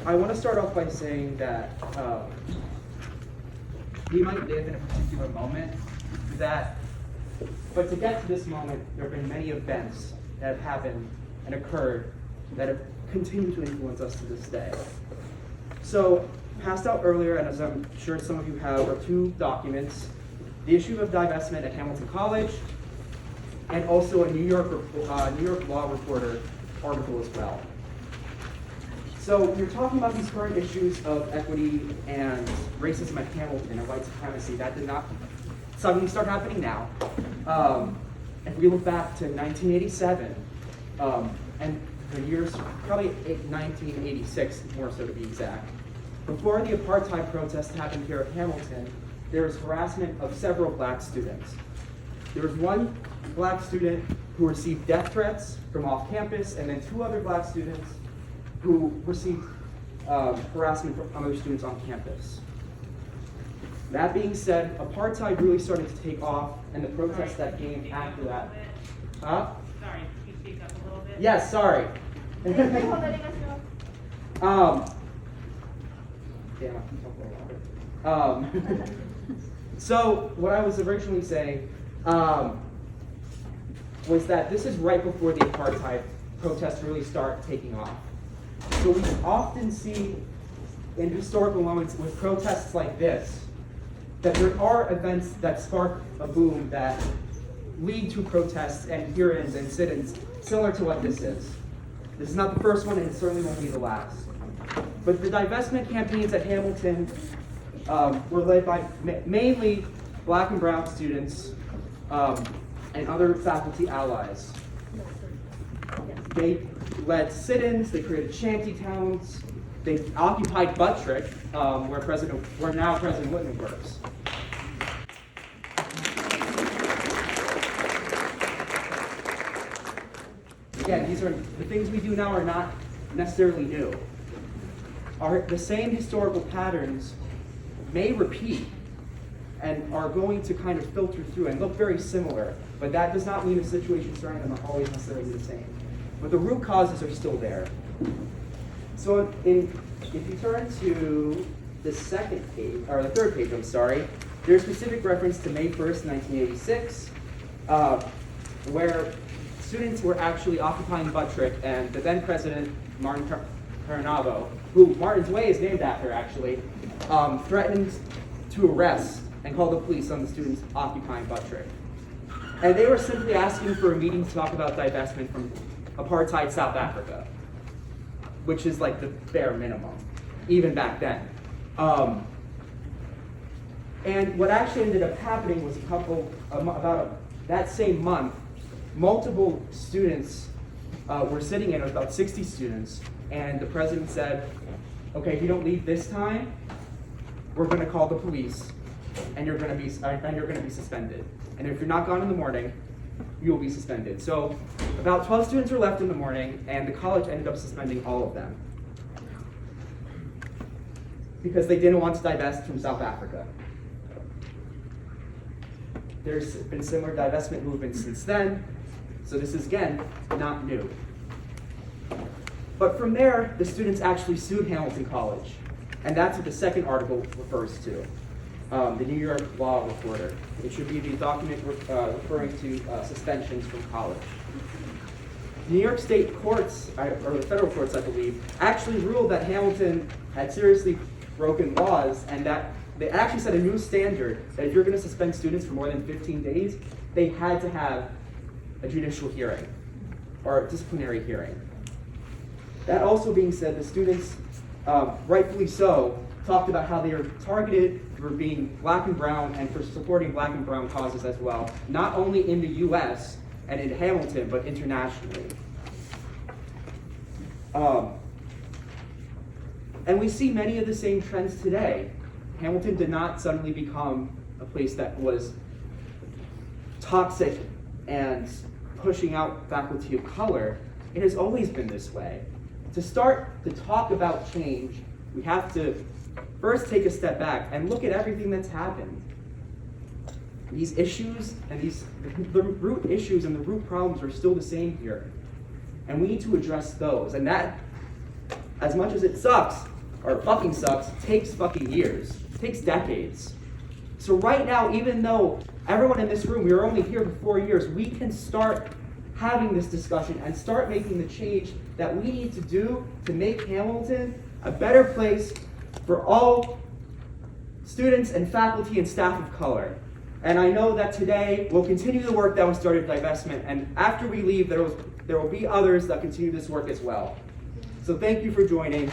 I want to start off by saying that we might live in a particular moment but to get to this moment, there have been many events that have happened and occurred that have continued to influence us to this day. So, passed out earlier, and as I'm sure some of you have, are two documents: the issue of divestment at Hamilton College, and also a New York Law Reporter article as well. So you're talking about these current issues of equity and racism at Hamilton and white supremacy. That did not suddenly start happening now. If we look back to 1987, and the years, probably 1986 more so to be exact, before the Apartheid protest happened here at Hamilton, there was harassment of several black students. There was one black student who received death threats from off campus, and then two other black students who received harassment from other students on campus. That being said, Apartheid really started to take off, and the protests that came after that. Huh? Sorry, can you speak up a little bit? Yes, sorry. Damn, I keep talking louder. So what I was originally saying was that this is right before the Apartheid protests really start taking off. So we often see in historical moments with protests like this, that there are events that spark a boom that lead to protests and hear-ins and sit-ins similar to what this is. This is not the first one, and it certainly won't be the last. But the divestment campaigns at Hamilton were led by mainly black and brown students and other faculty allies. They led sit-ins, they created shanty towns, they occupied Buttrick, where now President Whitman works. Again, the things we do now are not necessarily new. The same historical patterns may repeat and are going to kind of filter through and look very similar, but that does not mean the situations surrounding them are always necessarily the same. But the root causes are still there. So if you turn to the third page, there's specific reference to May 1st, 1986, where students were actually occupying Buttrick, and the then president, Martin Carnavo, who Martin's Way is named after actually, threatened to arrest and call the police on the students occupying Buttrick. And they were simply asking for a meeting to talk about divestment from apartheid South Africa, which is like the bare minimum, even back then. And what actually ended up happening was that same month, multiple students were sitting in, it was about 60 students, and the president said, okay, if you don't leave this time, we're gonna call the police, and you're gonna be suspended. And if you're not gone in the morning, you will be suspended. So about 12 students were left in the morning, and the college ended up suspending all of them because they didn't want to divest from South Africa. There's been similar divestment movements since then, so this is, again, not new. But from there, the students actually sued Hamilton College, and that's what the second article refers to. The New York Law Reporter. It should be the document referring to suspensions from college. New York State courts, or the federal courts, I believe, actually ruled that Hamilton had seriously broken laws, and that they actually set a new standard that if you're going to suspend students for more than 15 days, they had to have a judicial hearing or a disciplinary hearing. That also being said, the students, rightfully so, talked about how they are targeted for being black and brown and for supporting black and brown causes as well, not only in the US and in Hamilton, but internationally. And we see many of the same trends today. Hamilton did not suddenly become a place that was toxic and pushing out faculty of color. It has always been this way. To start to talk about change, we have to first take a step back and look at everything that's happened. These issues and the root issues and the root problems are still the same here. And we need to address those. And that, as much as it sucks, or fucking sucks, takes fucking years, takes decades. So right now, even though everyone in this room, we were only here for 4 years, we can start having this discussion and start making the change that we need to do to make Hamilton a better place for all students and faculty and staff of color. And I know that today we'll continue the work that was started at Divestment, and after we leave, there will be others that continue this work as well. So thank you for joining.